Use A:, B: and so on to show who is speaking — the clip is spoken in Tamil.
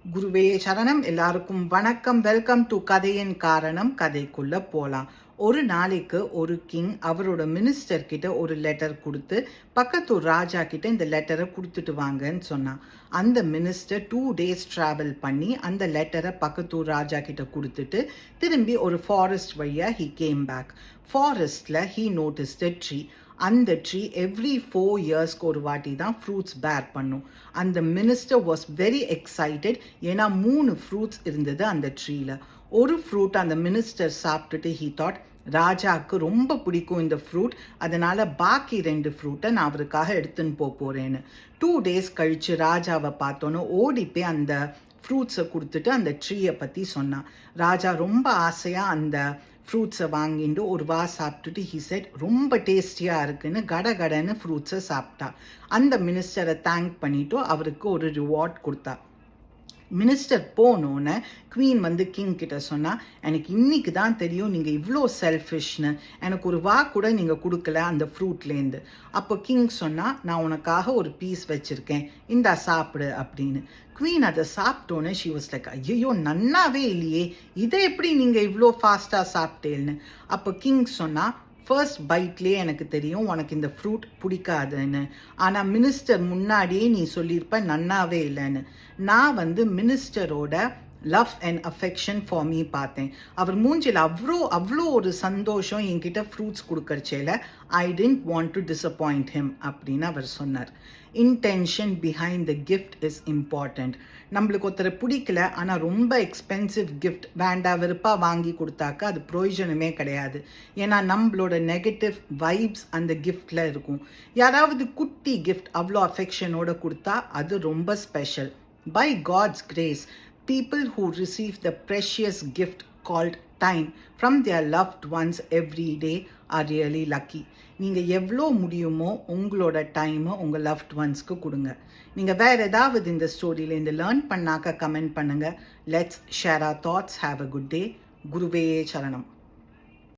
A: குருவே சரணம். எல்லாருக்கும் வணக்கம். வெல்கம் டு கதையின் காரணம். கதைக்குள்ள போலாம். ஒரு நாளைக்கு ஒரு கிங் அவரோட மினிஸ்டர் கிட்ட ஒரு லெட்டர் கொடுத்து பக்கத்தூர் ராஜா கிட்ட இந்த லெட்டரை கொடுத்துட்டு வாங்கன்னு சொன்னான். அந்த மினிஸ்டர் 2 days டிராவல் பண்ணி அந்த லெட்டரை பக்கத்தூர் ராஜா கிட்ட கொடுத்துட்டு திரும்பி ஒரு ஃபாரஸ்ட் வழியா ஹி கேம் பேக். ஃபாரஸ்ட்ல ஹி நோட்டிஸ்ட் a tree. அந்த ட்ரீ எவ்ரி 4 yearsக்கு ஒரு வாட்டி தான் ஃப்ரூட்ஸ் பேர் பண்ணும். அந்த மினிஸ்டர் வாஸ் வெரி எக்ஸைட்டட். ஏன்னா 3 ஃப்ரூட்ஸ் இருந்தது அந்த ட்ரீல. ஒரு ஃப்ரூட் அந்த மினிஸ்டர் சாப்பிட்டுட்டு ஹீ தாட், ராஜாவுக்கு ரொம்ப பிடிக்கும் இந்த ஃப்ரூட், அதனால பாக்கி 2 ஃப்ரூட்டை நான் அவருக்காக எடுத்துன்னு போறேன்னு. 2 days கழிச்சு ராஜாவை பார்த்தோன்னு ஓடி போய் அந்த ஃப்ரூட்ஸை கொடுத்துட்டு அந்த ட்ரீயை பற்றி சொன்னான். ராஜா ரொம்ப ஆசையாக அந்த ஃப்ரூட்ஸை வாங்கிட்டு ஒரு சாப்பிட்டுட்டு ஹி செட் ரொம்ப டேஸ்டியாக இருக்குன்னு கடன்னு ஃப்ரூட்ஸை சாப்பிட்டா. அந்த மினிஸ்டரை தேங்க் பண்ணிட்டு அவருக்கு ஒரு ரிவார்ட் கொடுத்தா. மினிஸ்டர் போனோன்னு குவீன் வந்து கிங் கிட்ட சொன்னா, எனக்கு இன்னைக்கு தான் தெரியும் நீங்கள் இவ்வளோ செல்ஃபிஷ்னு. எனக்கு ஒரு கூட நீங்கள் கொடுக்கல அந்த ஃப்ரூட்லேருந்து. அப்போ கிங் சொன்னா, நான் உனக்காக ஒரு பீஸ் வச்சிருக்கேன், இந்தா சாப்பிடு அப்படின்னு. குவீன் அதை சாப்பிட்டோன்னே ஷி வாஸ் லைக், ஐயோ நன்னாவே இல்லையே, இதை எப்படி நீங்கள் இவ்வளோ ஃபாஸ்ட்டாக சாப்பிட்டேன்னு. அப்போ கிங் சொன்னா, ஃபர்ஸ்ட் பைட்லேயே எனக்கு தெரியும் உனக்கு இந்த ஃப்ரூட் பிடிக்காதுன்னு. ஆனால் மினிஸ்டர் முன்னாடியே நீ சொல்லியிருப்ப நன்னாவே இல்லைன்னு. நான் வந்து மினிஸ்டரோட love and affection for me பார்த்தேன். அவர் மூஞ்சில் அவ்வளோ ஒரு சந்தோஷம் என்கிட்ட ஃப்ரூட்ஸ் கொடுக்கறச்சேல I didn't want to disappoint him அப்படின்னு அவர் சொன்னார். Intention behind the gift is important. நம்மளுக்கு ஒருத்தரை பிடிக்கல ஆனால் ரொம்ப எக்ஸ்பென்சிவ் கிஃப்ட் வேண்டா வெறுப்பா வாங்கி கொடுத்தாக்க அது பிரயோஜனமே கிடையாது. ஏன்னா நம்மளோட நெகட்டிவ் வைப்ஸ் அந்த கிஃப்டில் இருக்கும். யாராவது குட்டி கிஃப்ட் அவ்வளோ அஃபெக்ஷனோட கொடுத்தா அது ரொம்ப special. By God's grace, people who receive the precious gift called time from their loved ones every day are really lucky. நீங்கள் எவ்வளோ முடியுமோ உங்களோட டைமை உங்கள் லவ்ட் ஒன்ஸ்க்கு கொடுங்க. நீங்கள் வேறு ஏதாவது இந்த ஸ்டோரியில் இந்த லேர்ன் பண்ணாக்க கமெண்ட் பண்ணுங்கள். Let's share our thoughts. Have a good day. குருவே சரணம்.